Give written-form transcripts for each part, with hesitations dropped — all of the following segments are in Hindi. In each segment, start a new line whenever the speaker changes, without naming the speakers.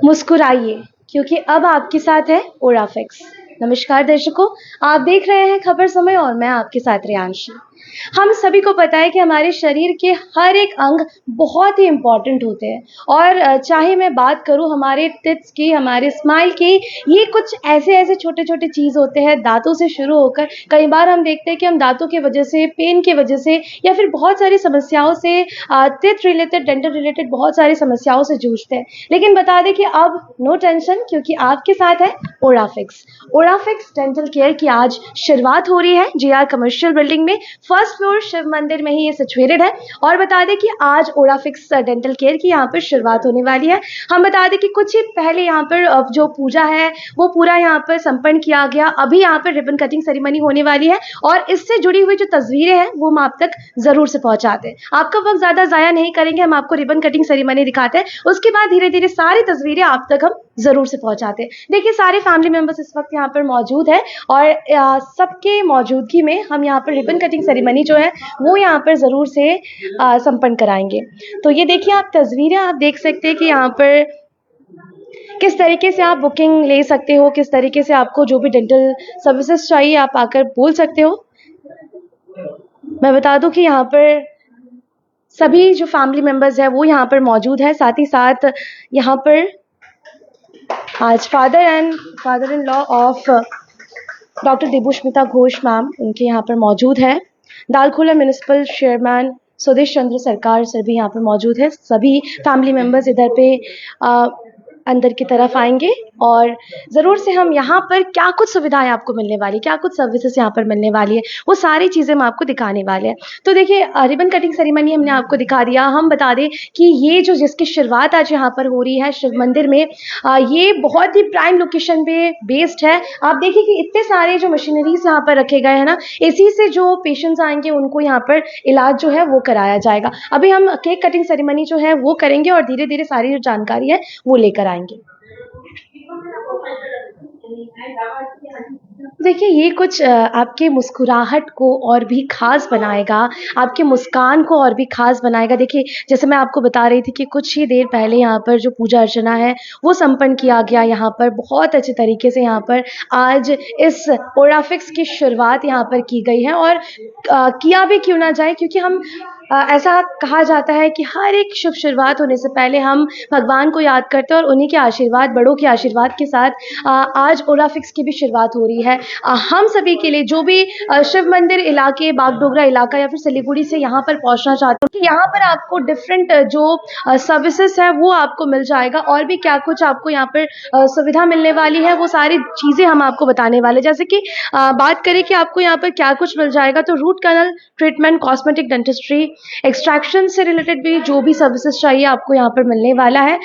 मुस्कुराइए क्योंकि अब आपके साथ है ओराफिक्स। नमस्कार दर्शकों, आप देख रहे हैं खबर समय और मैं आपके साथ रियांशी। हम सभी को पता है कि हमारे शरीर के हर एक अंग बहुत ही इम्पोर्टेंट होते हैं और चाहे मैं बात करूं हमारे टिप्स की, हमारे स्माइल की, ये कुछ ऐसे ऐसे छोटे छोटे चीज़ होते हैं दांतों से शुरू होकर। कई बार हम देखते हैं कि हम दांतों की वजह से, पेन की वजह से या फिर बहुत सारी समस्याओं से, टिथ रिलेटेड, डेंटल रिलेटेड बहुत सारी समस्याओं से जूझते हैं। लेकिन बता दें कि अब नो टेंशन, क्योंकि आपके साथ है ओराफिक्स। ओराफिक्स डेंटल केयर की आज शुरुआत हो रही है जीआर कमर्शियल बिल्डिंग में, फर्स्ट फ्लोर शिव मंदिर में ही ये सिचुएटेड है। और बता दें कि आज ओराफिक्स डेंटल केयर की यहाँ पर शुरुआत होने वाली है। हम बता दें कि कुछ ही पहले यहाँ पर जो पूजा है वो पूरा यहाँ पर संपन्न किया गया। अभी यहाँ पर रिबन कटिंग सेरेमनी होने वाली है और इससे जुड़ी हुई जो तस्वीरें हैं वो हम आप तक जरूर से पहुंचाते हैं। आपका वक्त ज्यादा जाया नहीं करेंगे, हम आपको रिबन कटिंग सेरेमनी दिखाते हैं, उसके बाद धीरे धीरे सारी तस्वीरें आप तक हम जरूर से पहुंचाते हैं। देखिए, सारे फैमिली मेंबर्स इस वक्त यहाँ पर मौजूद है और सबके मौजूदगी में हम यहाँ पर रिबन कटिंग सेरेमनी जो है वो यहाँ पर जरूर से संपन्न कराएंगे। तो ये देखिए, आप तस्वीरें आप देख सकते हैं कि यहाँ पर किस तरीके से आप बुकिंग ले सकते हो, किस तरीके से आपको जो भी डेंटल सर्विसेज चाहिए आप आकर बोल सकते हो। मैं बता दूं कि यहाँ पर सभी जो फैमिली मेंबर्स हैं वो यहाँ पर मौजूद है। साथ ही साथ यहाँ पर आज father in law of doctor Debushmita Ghosh ma'am उनके यहाँ पर मौजूद है। Dalkhola municipal chairman Sudesh Chandra Sarkar sir भी यहाँ पर मौजूद है। सभी फैमिली मेंबर्स इधर पे अंदर की तरफ आएंगे और ज़रूर से हम यहाँ पर क्या कुछ सुविधाएं आपको मिलने वाली, क्या कुछ सर्विसेज यहाँ पर मिलने वाली है, वो सारी चीज़ें हम आपको दिखाने वाले हैं। तो देखिए, रिबन कटिंग सेरेमनी हमने आपको दिखा दिया। हम बता दें कि ये जो जिसकी शुरुआत आज यहाँ पर हो रही है शिव मंदिर में, ये बहुत ही प्राइम लोकेशन पे बेस्ड है। आप देखिए कि इतने सारे जो मशीनरीज यहाँ पर रखे गए हैं ना, इसी से जो पेशेंट्स आएंगे उनको यहाँ पर इलाज जो है वो कराया जाएगा। अभी हम केक कटिंग सेरेमनी जो है वो करेंगे और धीरे धीरे सारी जो जानकारी है वो लेकर आएंगे। देखिए, ये कुछ आपके मुस्कुराहट को और भी खास बनाएगा, आपके मुस्कान को और भी खास बनाएगा। देखिए, जैसे मैं आपको बता रही थी कि कुछ ही देर पहले यहाँ पर जो पूजा अर्चना है वो संपन्न किया गया। यहाँ पर बहुत अच्छे तरीके से यहाँ पर आज इस ओराफिक्स की शुरुआत यहाँ पर की गई है और किया भी क्यों ना जाए, क्योंकि हम ऐसा कहा जाता है कि हर एक शुभ शुरुआत होने से पहले हम भगवान को याद करते हैं और उन्हीं के आशीर्वाद, बड़ों के आशीर्वाद के साथ आज ओराफिक्स की भी शुरुआत हो रही है। हम सभी के लिए जो भी शिव मंदिर इलाके, बागडोगरा इलाका या फिर सिलीगुड़ी से यहाँ पर पहुँचना चाहते हो कि यहाँ पर आपको डिफरेंट जो सर्विसेज है वो आपको मिल जाएगा और भी क्या कुछ आपको यहाँ पर सुविधा मिलने वाली है वो सारी चीज़ें हम आपको बताने वाले। जैसे कि बात करें कि आपको यहाँ पर क्या कुछ मिल जाएगा, तो root canal treatment, cosmetic dentistry, extraction से रिलेटेड भी जो भी सर्विसेज चाहिए आपको यहाँ पर मिलने वाला है।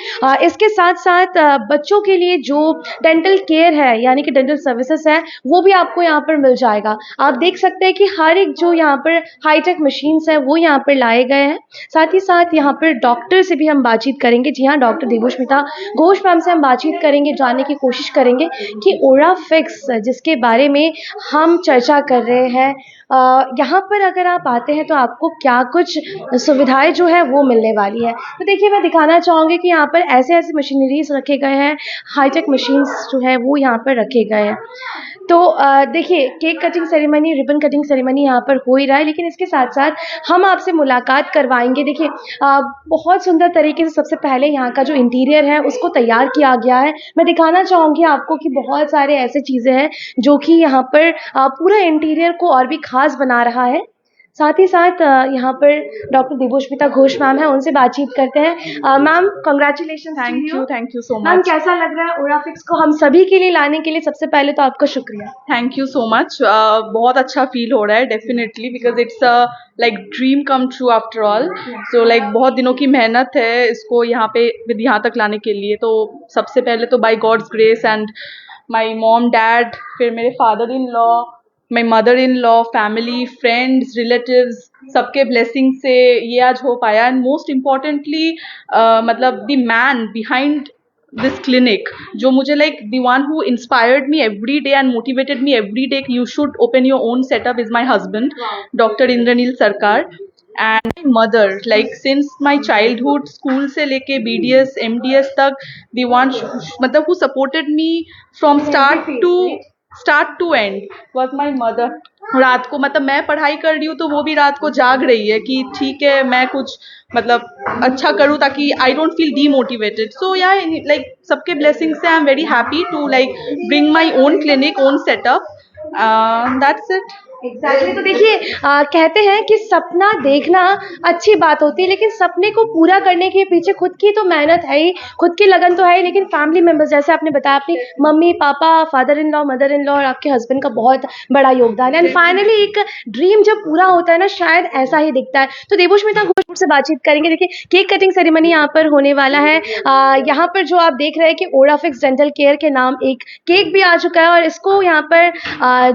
इसके साथ साथ बच्चों के लिए जो डेंटल केयर है यानी कि डेंटल सर्विसेज है वो भी आपको यहाँ पर मिल जाएगा। आप देख सकते हैं कि हर एक जो यहाँ पर हाईटेक मशीन्स है वो यहाँ पर लाए गए हैं। साथ ही साथ यहाँ पर डॉक्टर से भी हम बातचीत करेंगे। जी हाँ, डॉक्टर देबुष्मिता घोष मैम से हम बातचीत करेंगे, जानने की कोशिश करेंगे कि ओराफिक्स जिसके बारे में हम चर्चा कर रहे हैं, यहाँ पर अगर आप आते हैं तो आपको क्या कुछ सुविधाएं जो है वो मिलने वाली है। तो देखिए, मैं दिखाना चाहूँगी कि यहाँ पर ऐसे ऐसे मशीनरीज रखे गए हैं, हाईटेक मशीन्स जो है वो यहाँ पर रखे गए हैं। तो देखिए, cake cutting ceremony, ribbon cutting ceremony यहाँ पर हो ही रहा है, लेकिन इसके साथ साथ हम आपसे मुलाकात करवाएंगे। देखिए, बहुत सुंदर तरीके से सबसे पहले यहाँ का जो इंटीरियर है उसको तैयार किया गया है। मैं दिखाना चाहूँगी आपको कि बहुत सारे ऐसे चीज़ें हैं जो कि यहाँ पर पूरा इंटीरियर को और भी खास बना रहा है। साथ ही साथ यहाँ पर डॉक्टर देबुष्मिता घोष मैम है, उनसे बातचीत करते हैं। Ma'am, congratulation.
Thank you so
ma'am,
much.
कैसा लग रहा है ओराफिक्स को हम सभी के लिए लाने के लिए? सबसे पहले तो आपका शुक्रिया।
Thank you so much. बहुत अच्छा फील हो रहा है definitely, because it's like dream come true after all. So like बहुत दिनों की मेहनत है इसको यहाँ तक लाने के लिए। तो सबसे पहले तो by God's grace and my mom dad, फिर मेरे father in law, my mother in law, family, friends, relatives, सबके ब्लेसिंग से ये आज हो पाया। एंड मोस्ट इम्पॉर्टेंटली मतलब the man behind this clinic, जो मुझे like the one who inspired me every day and motivated me every day, you should open your own setup, is my husband, Dr. Indranil Sarkar. And my mother, like since my childhood, school से लेके BDS MDS तक, दी वन मतलब who supported me from start to end was my mother. रात को मतलब मैं पढ़ाई कर रही हूँ तो वो भी रात को जाग रही है कि ठीक है मैं कुछ मतलब अच्छा करूँ ताकि I don't feel demotivated. So yeah like सबके ब्लेसिंग से I am very happy to like bring my own clinic, own setup, that's it.
Exactly. तो देखिए कहते हैं कि सपना देखना अच्छी बात होती है, लेकिन सपने को पूरा करने के पीछे खुद की तो मेहनत है ही, खुद की लगन तो है ही, लेकिन फैमिली मेंबर्स जैसे आपने बताया अपनी mummy papa, father in law, mother in law और आपके हस्बैंड का बहुत बड़ा योगदान है। एंड फाइनली एक ड्रीम जब पूरा होता है ना, शायद ऐसा ही दिखता है। तो देवोष्मिता घोष से बातचीत करेंगे। देखिए केक कटिंग सेरेमनी यहाँ पर होने वाला है। यहाँ पर जो आप देख रहे हैं कि ओराफिक्स डेंटल केयर के नाम एक केक भी आ चुका है, और इसको यहाँ पर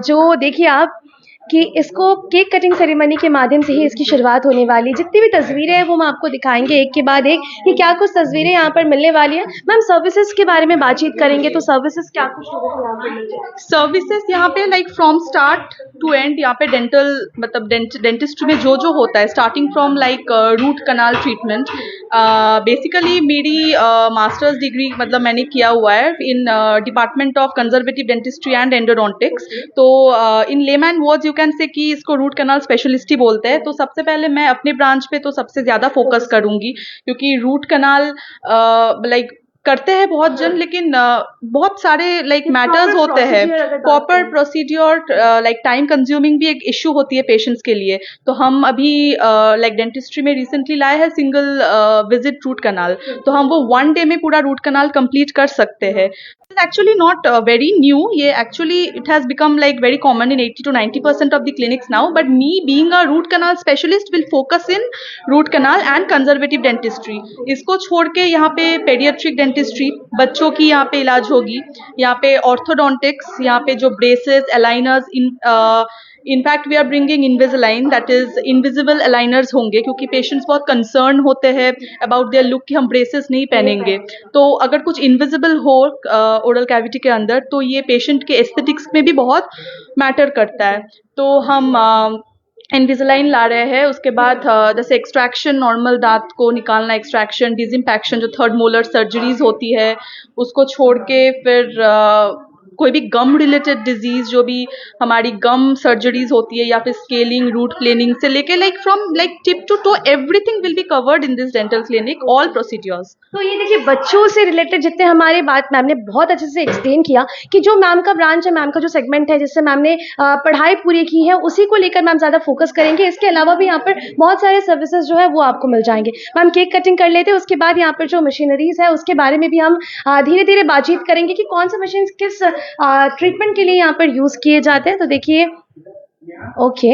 जो देखिए आप कि इसको केक कटिंग सेरेमनी के माध्यम से ही इसकी शुरुआत होने वाली है। जितनी भी तस्वीरें हैं वो हम आपको दिखाएंगे एक के बाद एक कि क्या कुछ तस्वीरें यहाँ पर मिलने वाली हैं। मैम सर्विसेज के बारे में बातचीत करेंगे, तो सर्विसेज क्या कुछ होगा यहाँ पर मिल जाएगा?
सर्विसेज यहाँ पे like from start to end, यहाँ पे डेंटल मतलब डेंटिस्ट्री में जो जो होता है, starting from like root canal treatment. Basically मेरी मास्टर्स डिग्री मतलब मैंने किया हुआ है in department of conservative dentistry and endodontics. तो in layman words you can say कि इसको रूट कनाल स्पेशलिस्ट ही बोलते हैं। तो सबसे पहले मैं अपने ब्रांच पे तो सबसे ज़्यादा फोकस करूँगी, क्योंकि रूट कनाल लाइक करते हैं बहुत जन, लेकिन बहुत सारे लाइक मैटर्स होते हैं, proper procedure, like time consuming भी एक इश्यू होती है पेशेंट्स के लिए। तो हम अभी लाइक डेंटिस्ट्री में रिसेंटली लाए हैं सिंगल विजिट रूट कनाल, तो हम वो 1 डे में पूरा रूट कनाल कंप्लीट कर सकते हैं। Actually not very new, ये actually it has become like very common in 80 to 90% of the clinics now, but me being a root canal specialist will focus in root canal and conservative dentistry। इसको छोड़ के यहाँ पे pediatric dentistry, बच्चों की यहाँ पे इलाज होगी, यहाँ पे orthodontics, यहाँ पे जो braces, aligners, in fact we are bringing Invisalign, that is invisible aligners होंगे, क्योंकि पेशेंट्स बहुत कंसर्न होते हैं अबाउट देयर लुक कि हम ब्रेसेस नहीं पहनेंगे। तो अगर कुछ इनविजिबल हो ओरल कैविटी के अंदर तो ये पेशेंट के एस्थेटिक्स में भी बहुत मैटर करता है। तो हम इनविजिलाइन ला रहे हैं। उसके बाद जैसे एक्सट्रैक्शन, नॉर्मल दांत को निकालना, एक्सट्रैक्शन, डिसइंफेक्शन जो 3rd मोलर सर्जरीज होती है उसको छोड़ के फिर कोई भी गम रिलेटेड डिजीज जो भी हमारी गम सर्जरीज होती है, या फिर स्केलिंग, रूट प्लेनिंग से लेके like from like tip to toe everything will be covered in this dental clinic, all procedures.
तो ये देखिए बच्चों से रिलेटेड जितने हमारे बात मैम ने बहुत अच्छे से एक्सप्लेन किया कि जो मैम का ब्रांच है, मैम का जो सेगमेंट है जिससे मैम ने पढ़ाई पूरी की है, उसी को लेकर मैम ज़्यादा फोकस करेंगे। इसके अलावा भी यहाँ पर बहुत सारे सर्विसेज जो है वो आपको मिल जाएंगे। मैम केक कटिंग कर लेते हैं, उसके बाद यहाँ पर जो मशीनरीज है उसके बारे में भी हम धीरे धीरे बातचीत करेंगे कि कौन सा मशीन किस ट्रीटमेंट के लिए यहाँ पर यूज़ किए जाते हैं। तो देखिए ओके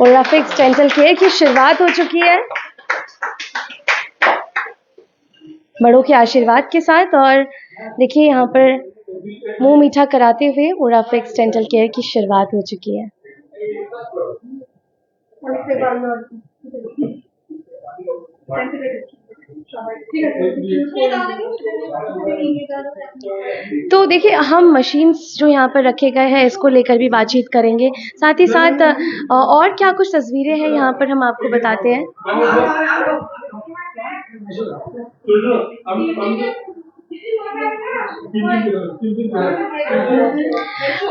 ओराफिक्स डेंटल केयर की शुरुआत हो चुकी है बड़ों के आशीर्वाद के साथ, और देखिए यहाँ पर मुंह मीठा कराते हुए ओराफिक्स डेंटल केयर की शुरुआत हो चुकी है। तो देखिए हम मशीन्स जो यहाँ पर रखे गए हैं इसको लेकर भी बातचीत करेंगे, साथ ही साथ और क्या कुछ तस्वीरें हैं यहाँ पर हम आपको बताते हैं।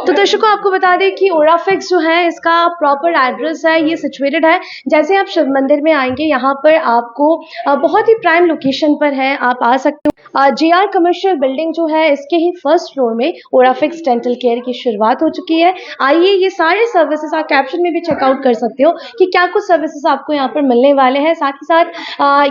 तो दर्शकों आपको बता दें कि ओराफिक्स जो है इसका प्रॉपर एड्रेस है, ये सिचुएटेड है जैसे आप शिव मंदिर में आएंगे यहाँ पर आपको बहुत ही प्राइम लोकेशन पर है, आप आ सकते हो। JR कमर्शियल बिल्डिंग जो है इसके ही 1st फ्लोर में ओराफिक्स डेंटल केयर की शुरुआत हो चुकी है। आइए ये सारे सर्विसेज आप कैप्शन में भी चेकआउट कर सकते हो कि क्या कुछ सर्विसेज आपको यहाँ पर मिलने वाले हैं, साथ ही साथ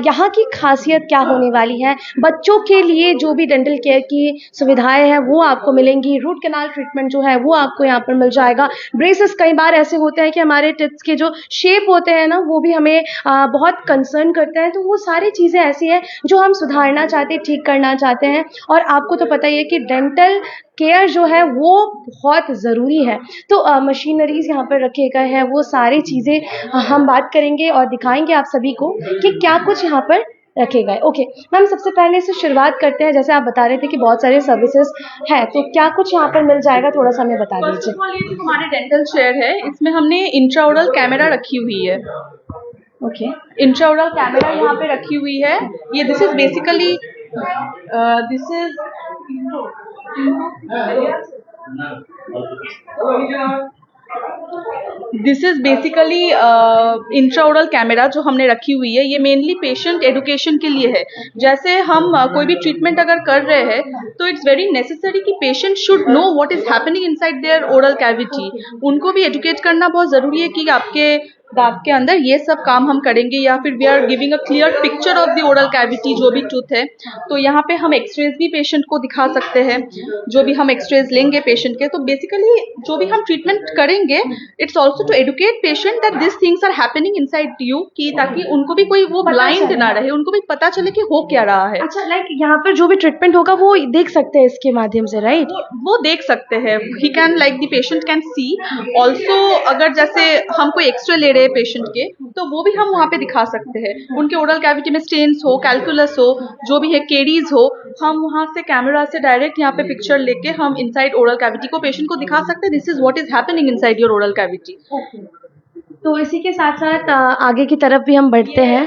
यहाँ की खासियत क्या होने वाली है। बच्चों के लिए जो भी डेंटल केयर की सुविधाएं हैं वो आपको मिलेंगी, रूट कैनाल ट्रीटमेंट जो है वो आपको यहाँ पर मिल जाएगा। ब्रेसेस कई बार ऐसे होते हैं कि हमारे टिप्स के जो शेप होते हैं ना वो भी हमें बहुत कंसर्न करते हैं, तो वो सारी चीज़ें ऐसी हैं जो हम सुधारना चाहते हैं, ठीक करना चाहते हैं। और आपको तो पता ही है कि डेंटल केयर जो है वो बहुत ज़रूरी है। तो मशीनरीज यहाँ पर रखे गए हैं, वो सारी चीज़ें हम बात करेंगे और दिखाएंगे आप सभी को कि क्या कुछ यहाँ पर रखे गए। ओके मैम, सबसे पहले से शुरुआत करते हैं। जैसे आप बता रहे थे कि बहुत सारे सर्विसेज हैं, तो क्या कुछ यहाँ पर मिल जाएगा, थोड़ा सा हमें बता
फर्स्ट
दीजिए।
ऑफ ऑल ये जो हमारे डेंटल चेयर है, इसमें हमने इंट्राओरल कैमरा रखी हुई है।
ओके
इंट्राओरल कैमरा यहाँ पे रखी हुई है। ये this is basically this is this is basically intraoral camera जो हमने रखी हुई है। ये मेनली पेशेंट एडुकेशन के लिए है। जैसे हम कोई भी ट्रीटमेंट अगर कर रहे हैं तो इट्स वेरी नेसेसरी कि patient should know what is happening inside their oral cavity. उनको भी एजुकेट करना बहुत जरूरी है कि आपके दांत के अंदर ये सब काम हम करेंगे, या फिर we are giving a clear picture of the oral cavity, जो भी टूथ है। तो यहाँ पे हम एक्सरेज भी पेशेंट को दिखा सकते हैं, जो भी हम एक्सरेज लेंगे पेशेंट के। तो बेसिकली जो भी हम ट्रीटमेंट करेंगे, it's also to educate patient that this things are happening inside you, कि ताकि उनको भी कोई वो ब्लाइंड ना रहे, उनको भी पता चले कि हो क्या रहा है।
अच्छा, लाइक यहाँ पर जो भी ट्रीटमेंट होगा वो देख सकते हैं इसके माध्यम से, राइट?
वो देख सकते हैं। He can like the patient can see also. अगर जैसे हम कोई एक्सरे ले रहे हैं पेशेंट के, तो वो भी हम वहाँ पे दिखा सकते हैं। उनके ओरल कैविटी में स्टेन्स हो, कैलकुलस हो, जो भी है, केरीज हो, हम वहाँ से कैमरा से डायरेक्ट यहाँ पे पिक्चर लेके हम इनसाइड ओरल कैविटी को पेशेंट को दिखा सकते हैं। This is what is happening inside your oral cavity.
तो इसी के साथ साथ आगे की तरफ भी हम बढ़ते हैं।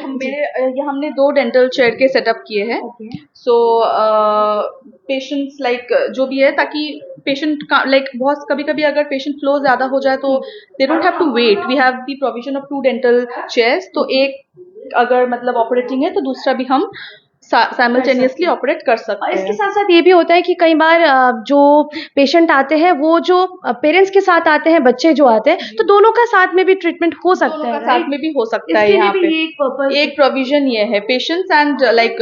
ये हमने 2 डेंटल चेयर के सेटअप किए हैं। सो पेशेंट्स लाइक जो भी है, ताकि पेशेंट का लाइक बहुत कभी अगर पेशेंट फ्लो ज्यादा हो जाए तो they don't have to wait. We have the provision of 2 dental chairs. तो एक अगर मतलब ऑपरेटिंग है तो दूसरा भी हम साइमल्टेनियसली ऑपरेट कर सकते हैं।
इसके साथ साथ ये भी होता है कि कई बार जो पेशेंट आते हैं, वो जो पेरेंट्स के साथ आते हैं, बच्चे जो आते हैं, तो दोनों का साथ में भी ट्रीटमेंट हो सकता है,
साथ में भी हो सकता है। यहाँ पे एक प्रोविजन ये है। Patients and like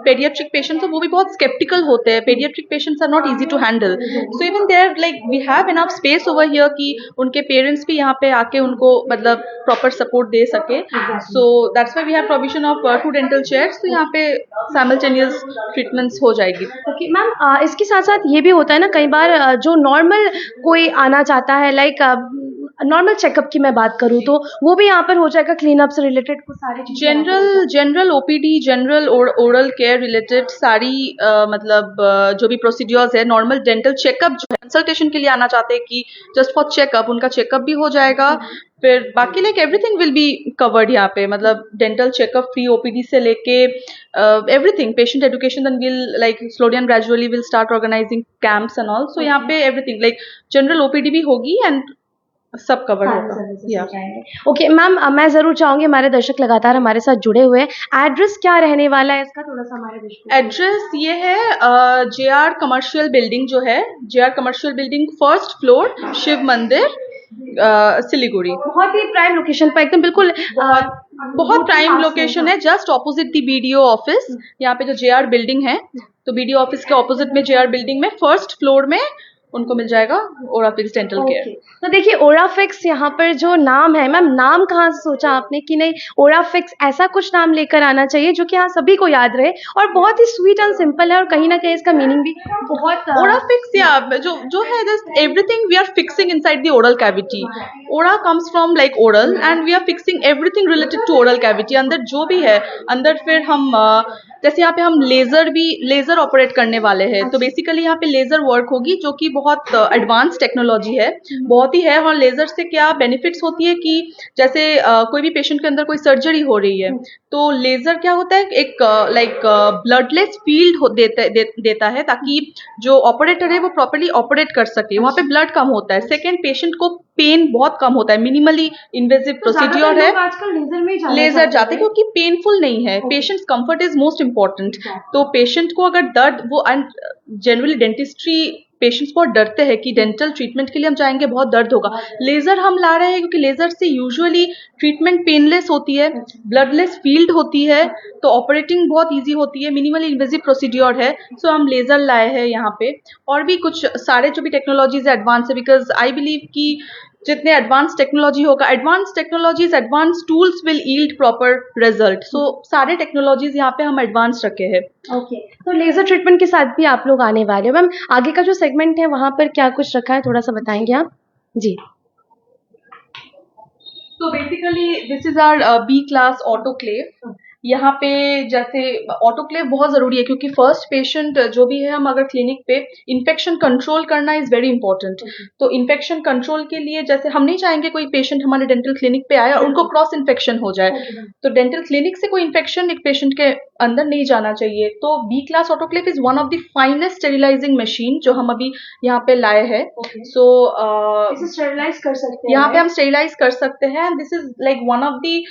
paediatric patients, वो भी बहुत स्केप्टिकल होते हैं। Paediatric patients are not easy to handle, so even there like we have enough space over here कि उनके पेरेंट्स भी यहाँ पे आके उनको मतलब प्रॉपर सपोर्ट दे सके। So that's why we have provision of 2 dental chairs. तो यहाँ पे साइमल्टेनियस ट्रीटमेंट्स हो जाएगी।
ओके मैम, इसके साथ साथ ये भी होता है ना, कई बार जो नॉर्मल कोई आना चाहता है, लाइक नॉर्मल चेकअप की मैं बात करूँ, तो वो भी यहाँ पर हो जाएगा, क्लीनअप से रिलेटेड कुछ सारी चीजें।
General OPD, general oral care related सारी मतलब जो भी प्रोसीड्योर्स है, नॉर्मल डेंटल चेकअप जो है, कंसल्टेशन के लिए आना चाहते हैं कि जस्ट फॉर चेकअप, उनका चेकअप भी हो जाएगा। फिर बाकी like everything will be covered यहाँ पे। मतलब डेंटल चेकअप फ्री, ओपीडी से लेके everything, patient education, then will like slowly and gradually will start organising camps and all. So यहाँ पे एवरीथिंग लाइक जनरल ओपीडी भी होगी एंड सब कवर होगा।
ओके मैम, मैं जरूर चाहूंगी, हमारे दर्शक लगातार हमारे साथ जुड़े हुए हैं, एड्रेस क्या रहने वाला है इसका, थोड़ा सा हमारे दर्शक।
एड्रेस ये है जेआर कमर्शियल बिल्डिंग जो है, JR commercial building, 1st floor, Shiv Mandir, Siliguri.
बहुत ही प्राइम लोकेशन पर, एकदम बिल्कुल
बहुत प्राइम लोकेशन है। जस्ट ऑपोजिट दी बीडीओ ऑफिस। यहाँ पे जो जेआर बिल्डिंग है, तो बीडीओ ऑफिस के ऑपोजिट में जेआर बिल्डिंग में 1st फ्लोर में उनको मिल जाएगा ओराफिक्स डेंटल केयर।
तो देखिए, ओराफिक्स यहाँ पर जो नाम है, मैम नाम कहाँ से सोचा आपने कि नहीं ओराफिक्स ऐसा कुछ नाम लेकर आना चाहिए जो कि हाँ सभी को याद रहे, और बहुत ही स्वीट एंड सिंपल है, और कहीं ना कहीं इसका मीनिंग भी बहुत
ओराफिक्स या जो है, this everything we are fixing inside the oral cavity. Ora comes from like oral and we are fixing everything related to oral cavity. अंदर जो भी है अंदर, फिर हम जैसे यहाँ पे हम लेजर ऑपरेट करने वाले हैं। तो बेसिकली यहाँ पे लेजर वर्क होगी, जो कि बहुत एडवांस टेक्नोलॉजी है, बहुत ही है। और लेजर से क्या बेनिफिट्स होती है कि जैसे कोई भी पेशेंट के अंदर कोई सर्जरी हो रही है, तो लेजर क्या होता है, एक लाइक ब्लडलेस फील्ड देता है, ताकि जो ऑपरेटर है वो प्रॉपर्ली ऑपरेट कर सके। वहाँ पे ब्लड कम होता है। सेकेंड, पेशेंट को पेन बहुत कम होता है। मिनिमली इन्वेजिव प्रोसीड्योर है,
आजकल
लेजर जाते हैं क्योंकि पेनफुल नहीं है। Patients comfort is most important. तो पेशेंट को अगर दर्द, वो जनरली डेंटिस्ट्री पेशेंट्स बहुत डरते हैं कि डेंटल ट्रीटमेंट के लिए हम जाएंगे बहुत दर्द होगा। लेजर हम ला रहे हैं क्योंकि लेजर से यूजुअली ट्रीटमेंट पेनलेस होती है, ब्लडलेस फील्ड होती है, तो ऑपरेटिंग बहुत इजी होती है, मिनिमल इन्वेजिव प्रोसीड्योर है। सो हम लेजर लाए हैं यहाँ पे। और भी कुछ सारे जो भी टेक्नोलॉजीज है एडवांस है, बिकॉज आई बिलीव कि जितने एडवांस टेक्नोलॉजी होगा, advance technologies, advance tools will yield proper result. So सारे टेक्नोलॉजीज यहाँ पे हम एडवांस रखे हैं।
ओके, तो लेजर ट्रीटमेंट के साथ भी आप लोग आने वाले हो। मैम आगे का जो सेगमेंट है वहां पर क्या कुछ रखा है, थोड़ा सा बताएंगे आप? जी।
So basically this is our B class autoclave. यहाँ पे जैसे ऑटोक्लेव बहुत जरूरी है, क्योंकि फर्स्ट पेशेंट जो भी है, हम अगर क्लिनिक पे इन्फेक्शन कंट्रोल करना इज वेरी इंपॉर्टेंट। तो इन्फेक्शन कंट्रोल के लिए जैसे हम नहीं चाहेंगे कोई पेशेंट हमारे डेंटल क्लिनिक पे आए और उनको क्रॉस इन्फेक्शन हो जाए, तो डेंटल क्लिनिक से कोई इन्फेक्शन एक पेशेंट के अंदर नहीं जाना चाहिए। तो B class autoclave is one of the finest sterilising machine जो हम अभी यहाँ पे लाए हैं। सो
स्टेरिलाइज कर सकते हैं,
यहाँ पे हम स्टेरिलाइज कर सकते हैं, and this is like one of the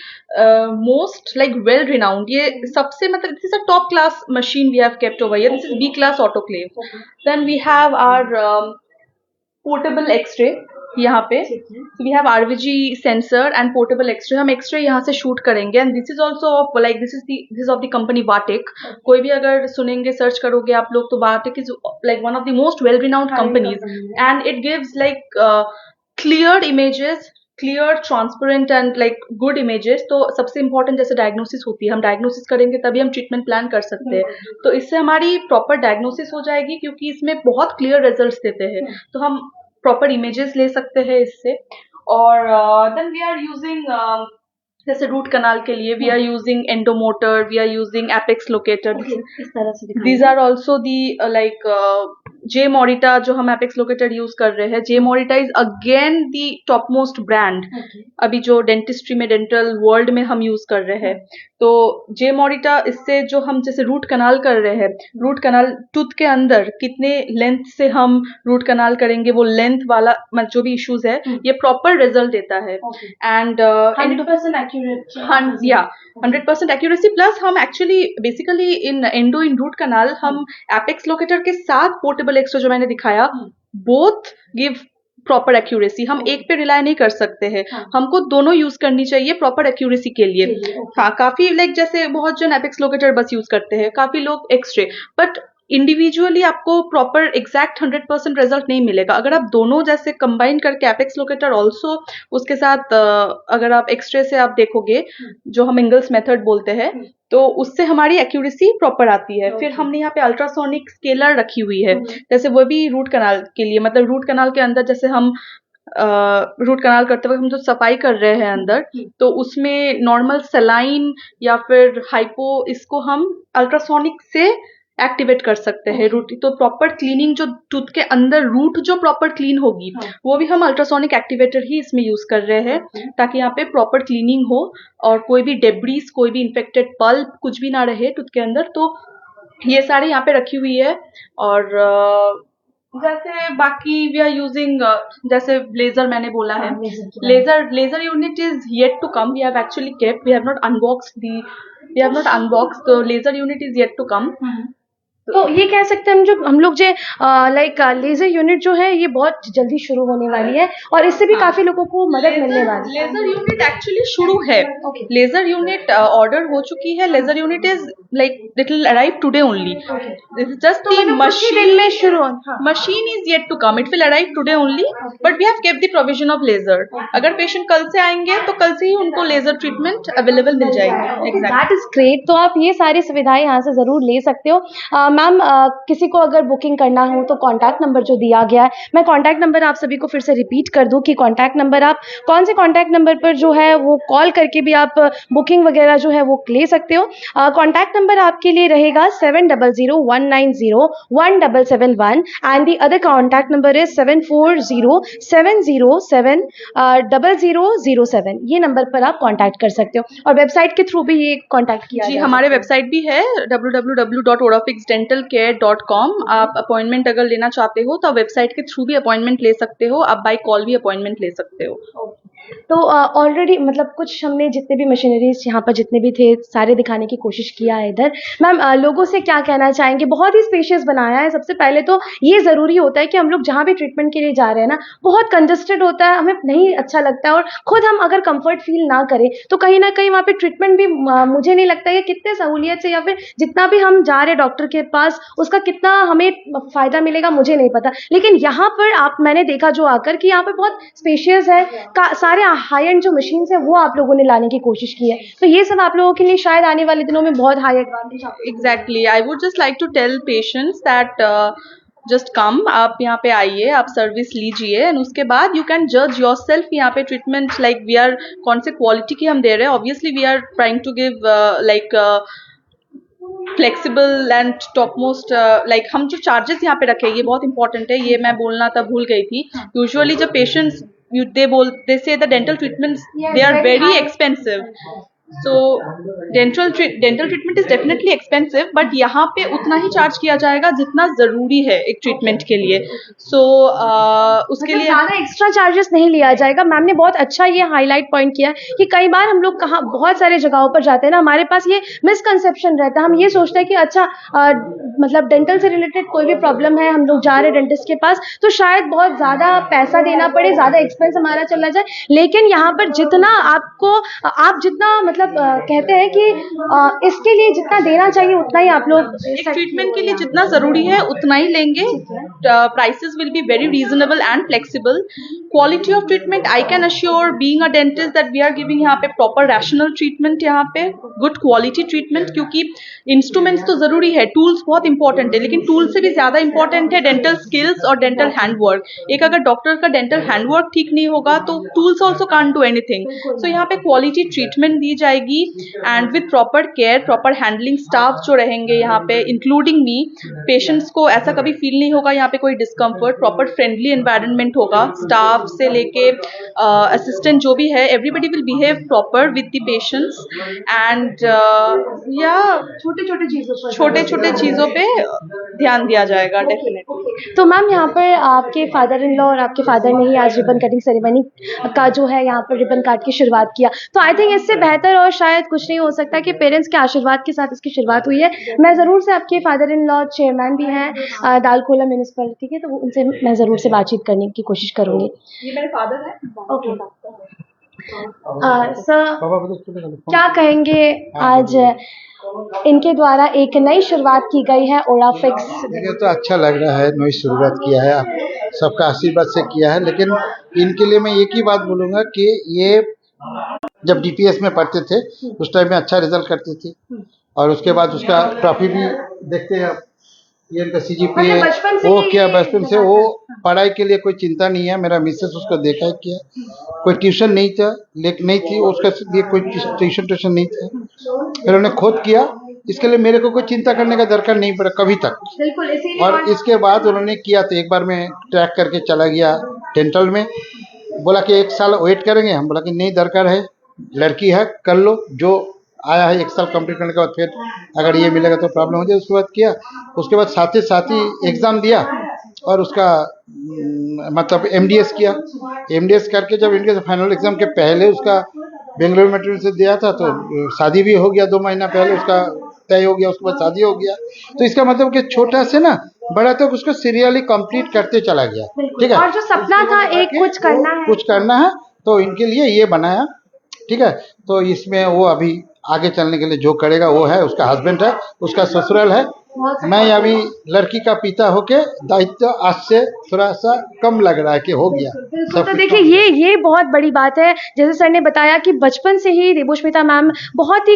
most like well renowned, ये सबसे मतलब this is a top class machine we have kept over here. This is B class autoclave. Then we have our portable x-ray यहाँ पे, we have RVG sensor and portable x-ray. हम एक्सरे यहाँ से शूट करेंगे, and this is also of like this of the company Vatech. कोई भी अगर सुनेंगे, सर्च करोगे आप लोग, तो वाटेक is like one of the most well renowned companies, and it gives like clear images, clear, transparent and like good images. तो सबसे इंपॉर्टेंट जैसे डायग्नोसिस होती है, हम डायग्नोसिस करेंगे तभी हम ट्रीटमेंट प्लान कर सकते हैं। तो इससे हमारी प्रॉपर डायग्नोसिस हो जाएगी, क्योंकि इसमें बहुत क्लियर रिजल्ट्स देते हैं। तो हम प्रॉपर इमेजेस ले सकते हैं इससे। और देन वी आर यूजिंग जैसे रूट कनाल के लिए we are using endomotor, we are using apex locator.
इस तरह से
these are also the like J Morita जो हम एपेक्स लोकेटर यूज कर रहे हैं। J Morita is again the top most brand अभी जो डेंटिस्ट्री में, डेंटल वर्ल्ड में हम यूज कर रहे हैं। तो जे मोरिटा, इससे जो हम जैसे रूट कनाल कर रहे हैं, रूट कनाल टूथ के अंदर कितने लेंथ से हम रूट कनाल करेंगे, वो लेंथ वाला जो भी इश्यूज है, ये प्रॉपर रिजल्ट देता है। एंड
100% एक्यूरेट,
या 100% एक्यूरेसी प्लस हम एक्चुअली बेसिकली इन रूट कनाल हम एपेक्स लोकेटर के साथ पोर्टेबल एक्सरे जो मैंने दिखाया, बोथ गिव प्रॉपर एक्यूरेसी। हम एक पे रिलाय नहीं कर सकते हैं, हमको दोनों यूज करनी चाहिए प्रॉपर एक्यूरेसी के लिए। हाँ, काफी लाइक जैसे बहुत जन एपेक्स लोकेटर बस यूज करते हैं, काफी लोग एक्सरे, बट इंडिविजुअली आपको प्रॉपर एग्जैक्ट 100% रिजल्ट नहीं मिलेगा। अगर आप दोनों जैसे कंबाइन करके एपेक्स लोकेटर ऑल्सो उसके साथ अगर आप एक्सरे से आप देखोगे, जो हम इंगल्स मेथड बोलते हैं, तो उससे हमारी एक्यूरेसी प्रॉपर आती है। फिर हमने यहाँ पे अल्ट्रासोनिक स्केलर रखी हुई है, जैसे वो भी रूट कनाल के लिए, मतलब रूट कनाल के अंदर जैसे हम रूट कनाल करते वक्त हम जो सफाई कर रहे हैं अंदर, तो उसमें नॉर्मल सलाइन या फिर हाइपो, इसको हम अल्ट्रासोनिक से एक्टिवेट कर सकते हैं रूट। तो प्रॉपर क्लीनिंग जो टूथ के अंदर रूट जो प्रॉपर क्लीन होगी, वो भी हम अल्ट्रासोनिक एक्टिवेटर ही इसमें यूज कर रहे हैं, ताकि यहाँ पे प्रॉपर क्लीनिंग हो और कोई भी डेब्रीज, कोई भी इन्फेक्टेड पल्प कुछ भी ना रहे टूथ के अंदर। तो ये सारे यहाँ पे रखी हुई है। और जैसे बाकी वी आर यूजिंग जैसे लेजर मैंने बोला है, laser unit is yet to come. We have actually kept, we have not unboxed the laser unit is yet to come.
तो ये कह सकते हैं हम लोग जो लाइक लेजर यूनिट जो है ये बहुत जल्दी शुरू होने वाली है, और इससे भी काफी लोगों को मदद मिलने वाली है।
लेजर यूनिट एक्चुअली शुरू है, लेजर यूनिट ऑर्डर हो चुकी है। Laser unit is like it will arrive today only. This is just the machine में शुरू, machine is yet to come, it will arrive today only, but we have kept the provision of laser. अगर पेशेंट कल से आएंगे तो कल से ही उनको लेजर ट्रीटमेंट अवेलेबल मिल जाएगी।
That is great. तो आप ये सारी सुविधाएं यहाँ से जरूर ले सकते हो। मैम, किसी को अगर बुकिंग करना हो तो कॉन्टैक्ट नंबर जो दिया गया है, मैं कॉन्टैक्ट नंबर आप सभी को फिर से रिपीट कर दूं कि कॉन्टैक्ट नंबर आप कौन से कॉन्टैक्ट नंबर पर जो है वो कॉल करके भी आप बुकिंग वगैरह जो है वो ले सकते हो। कॉन्टैक्ट नंबर आपके लिए रहेगा 7001901771 and the other contact number is 7407070007। ये नंबर पर आप कॉन्टैक्ट कर सकते हो, और वेबसाइट के थ्रू भी ये कॉन्टैक्ट किया
जी, हमारे वेबसाइट भी है www.orafixdentalcare.com। आप अपॉइंटमेंट अगर लेना चाहते हो तो आप वेबसाइट के थ्रू भी अपॉइंटमेंट ले सकते हो, आप बाय कॉल भी अपॉइंटमेंट ले सकते हो।
तो ऑलरेडी मतलब कुछ हमने जितने भी मशीनरीज यहाँ पर जितने भी थे सारे दिखाने की कोशिश किया है इधर। मैम, लोगों से क्या कहना चाहेंगे? बहुत ही स्पेशियस बनाया है। सबसे पहले तो ये ज़रूरी होता है कि हम लोग जहाँ भी ट्रीटमेंट के लिए जा रहे हैं ना, बहुत कंजस्टेड होता है, हमें नहीं अच्छा लगता है, और खुद हम अगर कंफर्ट फील ना करें तो कहीं ना कहीं वहाँ पे ट्रीटमेंट भी मुझे नहीं लगता है कि कितने सहूलियत से, या फिर जितना भी हम जा रहे हैं डॉक्टर के पास उसका कितना हमें फ़ायदा मिलेगा मुझे नहीं पता। लेकिन यहाँ पर मैंने देखा जो आकर कि यहाँ पर बहुत स्पेशियस है, सारे हाई एंड जो मशीन है वो आप लोगों ने लाने की कोशिश की है, तो ये सब आप लोगों के लिए शायद आने वाले दिनों में बहुत high advantage.
Exactly, I would just like to tell patients that just come, आप यहाँ पे आइए, आप सर्विस लीजिए एंड उसके बाद यू कैन जज योर सेल्फ यहाँ पे ट्रीटमेंट लाइक वी आर कौन से क्वालिटी की हम दे रहे हैं. Obviously we are trying to give like flexible and top most like हम जो चार्जेस यहाँ पे रखे ये बहुत इंपॉर्टेंट है, ये मैं बोलना तब भूल गई थी. यूजुअली जब patients they say the dental treatments they are very expensive. So dental treatment is definitely expensive, but यहाँ पे उतना ही चार्ज किया जाएगा जितना जरूरी है एक ट्रीटमेंट के लिए. So उसके लिए
ज़्यादा एक्स्ट्रा चार्जेस नहीं लिया जाएगा. मैम ने बहुत अच्छा ये हाईलाइट पॉइंट किया कि कई बार हम लोग कहाँ बहुत सारे जगहों पर जाते हैं ना, हमारे पास ये मिसकंसेप्शन रहता है. हम ये सोचते हैं कि अच्छा मतलब डेंटल से रिलेटेड कोई भी प्रॉब्लम है, हम लोग जा रहे हैं डेंटिस्ट के पास तो शायद बहुत ज़्यादा पैसा देना पड़े, ज़्यादा एक्सपेंस हमारा चला जाए. लेकिन यहाँ पर जितना आपको आप जितना मतलब कहते हैं कि इसके लिए जितना देना चाहिए उतना ही आप लोग
एक ट्रीटमेंट के लिए जितना जरूरी है उतना ही लेंगे. Prices will be very reasonable and flexible. Quality of treatment I can assure being a dentist that we are giving यहाँ पे प्रॉपर रैशनल ट्रीटमेंट, यहाँ पे गुड क्वालिटी ट्रीटमेंट. क्योंकि इंस्ट्रूमेंट्स तो जरूरी है, टूल्स बहुत इंपॉर्टेंट है, लेकिन टूल से भी ज्यादा इंपॉर्टेंट है डेंटल स्किल्स और डेंटल हैंडवर्क. एक अगर डॉक्टर का डेंटल हैंडवर्क ठीक नहीं होगा तो tools also can't do anything. So यहाँ पे क्वालिटी ट्रीटमेंट दी जाएगी and with proper care, proper handling staff जो रहेंगे यहाँ पे इंक्लूडिंग मी. पेशेंट्स को ऐसा कभी फील नहीं होगा यहाँ पे कोई डिस्कम्फर्ट. प्रॉपर फ्रेंडली एनवायरनमेंट होगा, स्टाफ से लेके असिस्टेंट जो भी है everybody will behave proper with the patients and या छोटे छोटे चीजों पे ध्यान दिया जाएगा डेफिनेटली.
तो मैम यहाँ पर आपके फादर इन लॉ और आपके फादर ने ही आज रिबन कटिंग सेरेमनी का जो है यहाँ पर रिबन काट की शुरुआत किया. तो आई थिंक इससे बेहतर और शायद कुछ नहीं हो सकता कि पेरेंट्स के आशीर्वाद के साथ इसकी शुरुआत हुई है. मैं ज़रूर से आपके फादर इन लॉ चेयरमैन भी हैं दालकोला म्यूनिसिपैलिटी के, तो उनसे मैं ज़रूर से बातचीत करने की कोशिश करूँगी.
ये मेरे फादर है.
ओके सर, क्या कहेंगे आज इनके द्वारा एक नई शुरुआत की गई है ओराफिक्स.
मुझे तो अच्छा लग रहा है, नई शुरुआत किया है, सबका आशीर्वाद से किया है. लेकिन इनके लिए मैं एक ही बात बोलूँगा कि ये जब डीपीएस में पढ़ते थे उस टाइम में अच्छा रिजल्ट करते थे और उसके बाद उसका ट्रॉफी भी देखते हैं. ये उनका CGPA वो क्या बचपन से वो पढ़ाई के लिए कोई चिंता नहीं है. मेरा मिसेस उसको देखा है किया, कोई ट्यूशन नहीं था, लेकिन नहीं थी उसका लिए कोई ट्यूशन नहीं था. फिर उन्होंने खुद किया, इसके लिए मेरे को कोई चिंता करने का दरकार नहीं पड़ा कभी तक. और इसके बाद उन्होंने किया तो एक बार मैं ट्रैक करके चला गया डेंटल में. बोला कि 1 साल वेट करेंगे. हम बोला कि नहीं, दरकार है, लड़की है, कर लो. जो आया है 1 साल कंप्लीट करने के बाद फिर अगर ये मिलेगा तो प्रॉब्लम हो जाए. उसके बाद किया, उसके बाद साथ ही एग्ज़ाम दिया और उसका मतलब MDS किया. MDS करके जब इनके फाइनल एग्ज़ाम के पहले उसका बेंगलुरु मेट्रो से दिया था तो शादी भी हो गया. 2 महीना पहले उसका तय हो गया, उसके बाद शादी हो गया. तो इसका मतलब कि छोटा से ना बड़ा तक उसको सीरियली कंप्लीट करते चला गया. ठीक है,
और जो सपना था एक कुछ करना है
तो इनके लिए ये बनाया. ठीक है, तो इसमें वो अभी आगे चलने के लिए जो करेगा वो है, उसका हस्बैंड है, उसका ससुराल है. मैं अभी लड़की का पिता होके दायित्व आज से थोड़ा सा कम लग रहा है कि हो गया.
तो देखिए ये बहुत बड़ी बात है. जैसे सर ने बताया कि बचपन से ही देबोश्मिता मैम बहुत ही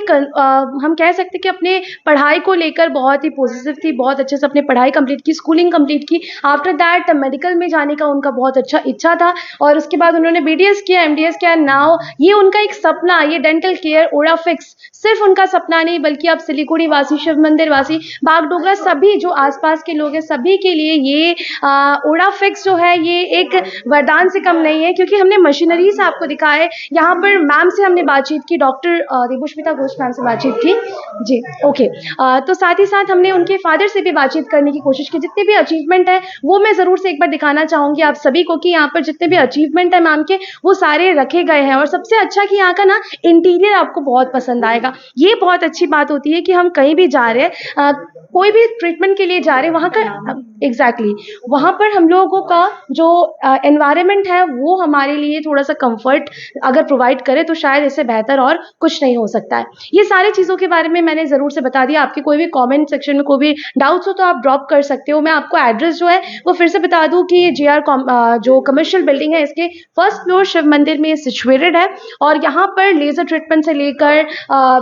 हम कह सकते हैं कि अपने पढ़ाई को लेकर बहुत ही पॉजिटिव थी, बहुत अच्छे से अपनी पढ़ाई कंप्लीट की, स्कूलिंग कंप्लीट की. आफ्टर दैट मेडिकल में जाने का उनका बहुत अच्छा इच्छा था और उसके बाद उन्होंने BDS किया, MDS किया. नाउ ये उनका एक सपना, ये डेंटल केयर ओराफिक्स सिर्फ उनका सपना नहीं बल्कि अब सिलीगुड़ी वासी, शिव मंदिर वासी, बागडोगरा सभी जो आसपास के लोग हैं सभी के लिए ये ओराफिक्स जो है ये एक वरदान से कम नहीं है. क्योंकि हमने मशीनरी से आपको दिखाया है. यहाँ पर मैम से हमने बातचीत की, डॉक्टर देबोश्मिता घोष मैम से बातचीत की जी. ओके, तो साथ ही साथ हमने उनके फादर से भी बातचीत करने की कोशिश की. जितने भी अचीवमेंट है वो मैं ज़रूर से एक बार दिखाना चाहूँगी आप सभी को कि यहाँ पर जितने भी अचीवमेंट है मैम के वो सारे रखे गए हैं. और सबसे अच्छा कि यहाँ का ना इंटीरियर आपको बहुत पसंद आएगा. ये बहुत अच्छी बात होती है कि हम कहीं भी जा रहे हैं, कोई भी ट्रीटमेंट के लिए जा रहे हैं, वहाँ का एग्जैक्टली वहाँ पर हम लोगों का जो एनवायरनमेंट है वो हमारे लिए थोड़ा सा कंफर्ट अगर प्रोवाइड करे तो शायद इससे बेहतर और कुछ नहीं हो सकता है. ये सारी चीज़ों के बारे में मैंने ज़रूर से बता दिया. आपके कोई भी कमेंट सेक्शन में कोई भी डाउट्स हो तो आप ड्रॉप कर सकते हो. मैं आपको एड्रेस जो है वो फिर से बता दूँ कि JR जो कमर्शियल बिल्डिंग है इसके 1st फ्लोर शिव मंदिर में सिचुएटेड है. और यहाँ पर लेज़र ट्रीटमेंट से लेकर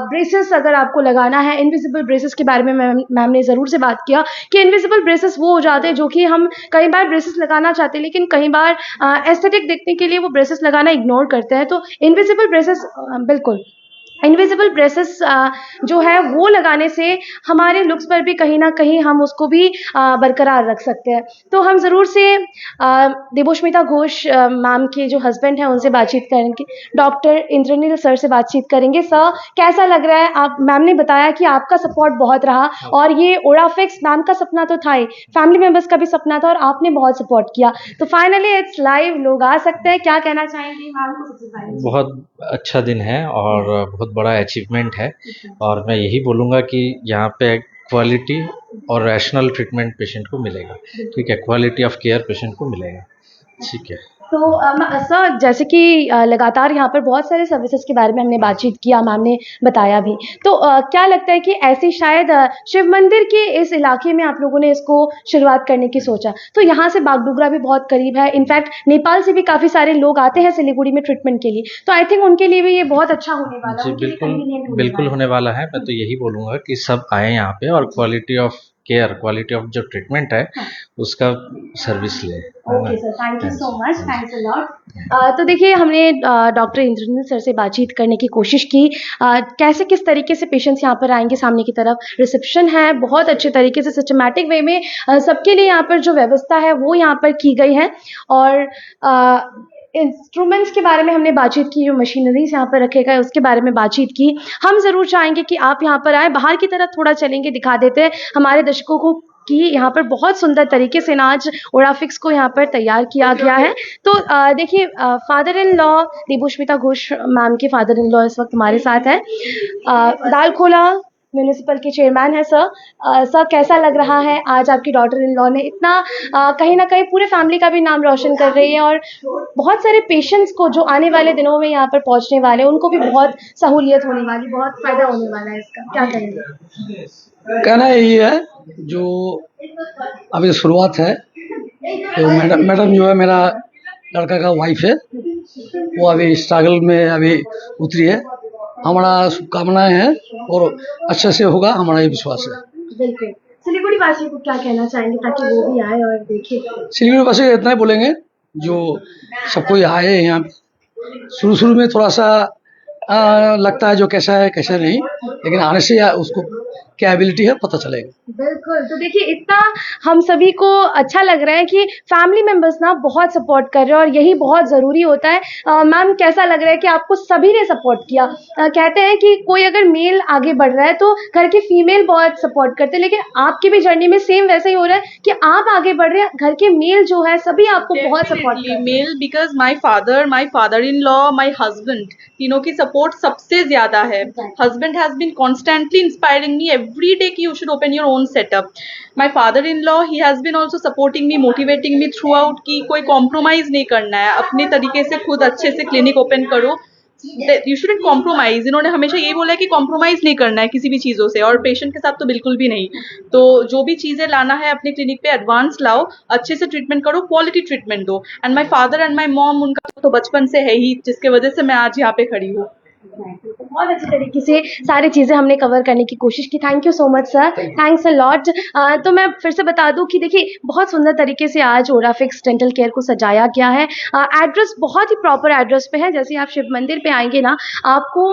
ब्रेसेस अगर आपको लगाना है, इनविजिबल ब्रेसेस के बारे में मैम ने हमने ज़रूर से बात किया कि इनविजिबल ब्रेसेस वो हो जाते हैं जो कि हम कई बार ब्रेसेस लगाना चाहते हैं, लेकिन कई बार एस्थेटिक दिखने के लिए वो ब्रेसेस लगाना इग्नोर करते हैं। तो इनविजिबल ब्रेसेस बिल्कुल इनविजिबल ब्रेसेस जो है वो लगाने से हमारे लुक्स पर भी कहीं न कहीं हम उसको भी बरकरार रख सकते हैं। तो हम ज़रूर से देवोष्मिता घोष मैम के जो हस्बैंड हैं उनसे बातचीत करेंगे, डॉक्टर इंद्रनील सर से बातचीत करेंगे। सर, कैसा लग रहा है? आप मैम ने बताया कि आपका सपोर्ट बहुत रहा और ये ओराफिक्स मैम का सपना तो था ही, फैमिली मेंबर्स का भी सपना था और आपने बहुत सपोर्ट किया। तो फाइनली इट्स लाइव, लोग आ सकते हैं। क्या कहना चाहेंगे मैम को सबसे पहले?
बहुत अच्छा दिन है और बहुत बड़ा अचीवमेंट है और मैं यही बोलूँगा कि यहाँ पे क्वालिटी और रैशनल ट्रीटमेंट पेशेंट को मिलेगा। ठीक है, क्वालिटी ऑफ केयर पेशेंट को मिलेगा। ठीक है।
तो सर, जैसे कि लगातार यहाँ पर बहुत सारे सर्विसेज के बारे में हमने बातचीत किया, मैम ने बताया भी। तो क्या लगता है कि ऐसे शायद शिव मंदिर के इस इलाके में आप लोगों ने इसको शुरुआत करने की सोचा? तो यहाँ से बागडोगरा भी बहुत करीब है, इनफैक्ट नेपाल से भी काफ़ी सारे लोग आते हैं सिलीगुड़ी में ट्रीटमेंट के लिए, तो आई थिंक उनके लिए भी ये बहुत अच्छा होने वाला है,
जी
उनके लिए
बिल्कुल,
convenient होने
बिल्कुल
वाला है।
होने वाला है। मैं तो यही बोलूँगा कि सब आए यहाँ पे और quality of care, quality of जो ट्रीटमेंट है उसका सर्विस ले।
Okay sir, thank you so much, thanks a lot. तो देखिए, हमने डॉक्टर इंद्रनील सर से बातचीत करने की कोशिश की, कैसे किस तरीके से पेशेंट्स यहाँ पर आएंगे सामने की तरफ। रिसेप्शन है, बहुत अच्छे तरीके से सिस्टमैटिक वे में सबके लिए यहाँ पर जो व्यवस्था है वो यहाँ पर की गई है। और इंस्ट्रूमेंट्स के बारे में हमने बातचीत की, जो मशीनरीज यहाँ पर रखे गए उसके बारे में बातचीत की। हम ज़रूर चाहेंगे कि आप यहाँ पर आए, बाहर की तरफ थोड़ा चलेंगे, दिखा देते हैं हमारे दर्शकों को कि यहाँ पर बहुत सुंदर तरीके से आज ओराफिक्स को यहाँ पर तैयार किया गया है। तो देखिए, father in law Devoshmita Ghosh ma'am के फादर इन लॉ इस वक्त हमारे साथ हैं, दालखोला म्यूनिसिपल के चेयरमैन है सर। सर, कैसा लग रहा है आज आपकी डॉटर इन लॉ ने इतना कहीं ना कहीं पूरे फैमिली का भी नाम रोशन कर रही है और बहुत सारे पेशेंट्स को जो आने वाले दिनों में यहाँ पर पहुँचने वाले हैं उनको भी बहुत सहूलियत होने वाली, बहुत फ़ायदा होने वाला है इसका, क्या कहेंगे?
कहना यही है, जो अभी शुरुआत है, तो मैडम जो है मेरा लड़का का वाइफ है, वो अभी स्ट्रगल में अभी उतरी है। हमारा शुभकामनाएं हैं और अच्छे से होगा, हमारा ये विश्वास है।
बिल्कुल। सिलीगुड़ी वासियों को क्या कहना चाहेंगे ताकि वो भी आए और देखें?
सिलीगुड़ी वासी इतना ही बोलेंगे, जो सब कोई आए यहाँ। शुरू में थोड़ा सा लगता है जो कैसा है कैसा नहीं, लेकिन आने से उसको क्या एबिलिटी है पता चलेगा।
बिल्कुल। तो देखिए, इतना हम सभी को अच्छा लग रहा है कि फैमिली मेंबर्स ना बहुत सपोर्ट कर रहे हैं और यही बहुत ज़रूरी होता है। मैम, कैसा लग रहा है कि आपको सभी ने सपोर्ट किया? कहते हैं कि कोई अगर मेल आगे बढ़ रहा है तो घर के फीमेल बहुत सपोर्ट करते हैं, लेकिन आपकी भी जर्नी में सेम वैसा ही हो रहा है कि आप आगे बढ़ रहे हैं, घर के मेल जो है सभी आपको बहुत सपोर्ट कर रहे हैं।
Male, because my father in law, my husband, तीनों की सपोर्ट सबसे ज्यादा है। Husband has been constantly inspiring me every day कि you should open your own setup. My father-in-law, he has been also supporting me, motivating me throughout कि कोई compromise नहीं करना है, अपने तरीके से खुद अच्छे से क्लिनिक ओपन करो, you shouldn't compromise। इन्होंने हमेशा यही बोला है कि compromise नहीं करना है किसी भी चीज़ों से, और पेशेंट के साथ तो बिल्कुल भी नहीं। तो जो भी चीज़ें लाना है अपने क्लिनिक पे एडवांस लाओ, अच्छे से ट्रीटमेंट करो, क्वालिटी ट्रीटमेंट दो। And my father and my mom, उनका तो बचपन से है ही, जिसके वजह से मैं आज यहाँ पे खड़ी हूँ।
बहुत अच्छी तरीके से सारी चीज़ें हमने कवर करने की कोशिश की। Thank you so much sir, thanks a lot. तो मैं फिर से बता दूं कि देखिए, बहुत सुंदर तरीके से आज ओराफिक्स डेंटल केयर को सजाया गया है। एड्रेस बहुत ही प्रॉपर एड्रेस पे है। जैसे आप शिव मंदिर पे आएंगे ना, आपको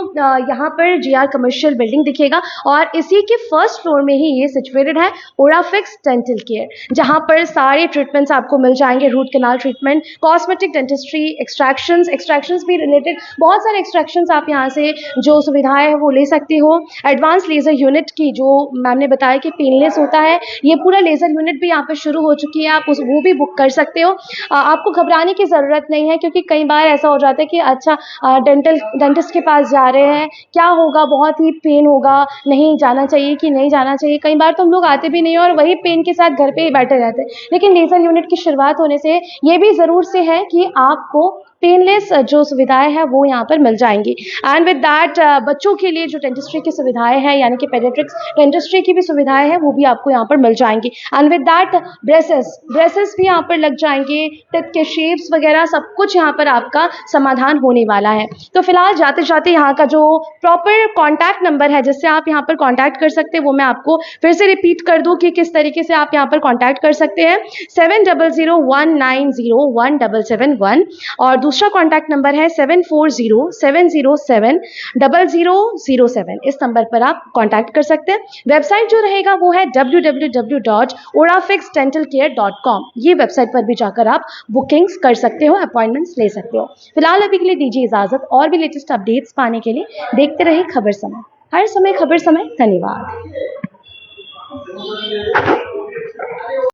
यहाँ पर GR कमर्शियल बिल्डिंग दिखेगा और इसी के फर्स्ट फ्लोर में ही ये सिचुएटेड है ओराफिक्स डेंटल केयर, जहाँ पर सारे ट्रीटमेंट्स आपको मिल जाएंगे। Root canal treatment, cosmetic dentistry, extractions भी रिलेटेड बहुत सारे एक्सट्रैक्शंस आप यहाँ से जो सुविधाएं है वो ले सकते हो। एडवांस लेज़र यूनिट की, जो मैम ने बताया कि पेनलेस होता है, ये पूरा लेज़र यूनिट भी यहाँ पर शुरू हो चुकी है, आप वो भी बुक कर सकते हो। आपको घबराने की ज़रूरत नहीं है, क्योंकि कई बार ऐसा हो जाता है कि अच्छा डेंटिस्ट के पास जा रहे हैं, क्या होगा, बहुत ही पेन होगा, नहीं जाना चाहिए कि नहीं जाना चाहिए। कई बार तो हम लोग आते भी नहीं और वही पेन के साथ घर पे ही बैठे रहते हैं। लेकिन लेज़र यूनिट की शुरुआत होने से ये भी ज़रूर से है कि आपको पेनलेस जो सुविधाएं हैं वो यहाँ पर मिल जाएंगी। एंड विद दैट बच्चों के लिए जो डेंटिस्ट्री की सुविधाएं हैं यानी कि पेडियाट्रिक्स डेंटिस्ट्री की भी सुविधाएं हैं वो भी आपको यहाँ पर मिल जाएंगी। एंड विद दैट ब्रेसेस भी यहाँ पर लग जाएंगे, टिप के शेप्स वगैरह सब कुछ यहाँ पर आपका समाधान होने वाला है। तो फिलहाल जाते जाते यहाँ का जो प्रॉपर कॉन्टैक्ट नंबर है जिससे आप यहाँ पर कॉन्टैक्ट कर सकते हैं वो मैं आपको फिर से रिपीट कर दूं कि किस तरीके से आप यहाँ पर कॉन्टैक्ट कर सकते हैं। 7001901771 और दूसरा कॉन्टैक्ट नंबर है 7407070007। इस नंबर पर आप कॉन्टैक्ट कर सकते हैं। वेबसाइट जो रहेगा वो है www.orafixdentalcare.com। ये वेबसाइट पर भी जाकर आप बुकिंग्स कर सकते हो, अपॉइंटमेंट्स ले सकते हो। फिलहाल अभी के लिए दीजिए इजाजत। और भी लेटेस्ट अपडेट्स पाने के लिए देखते रहिए खबर समय, हर समय खबर समय। धन्यवाद।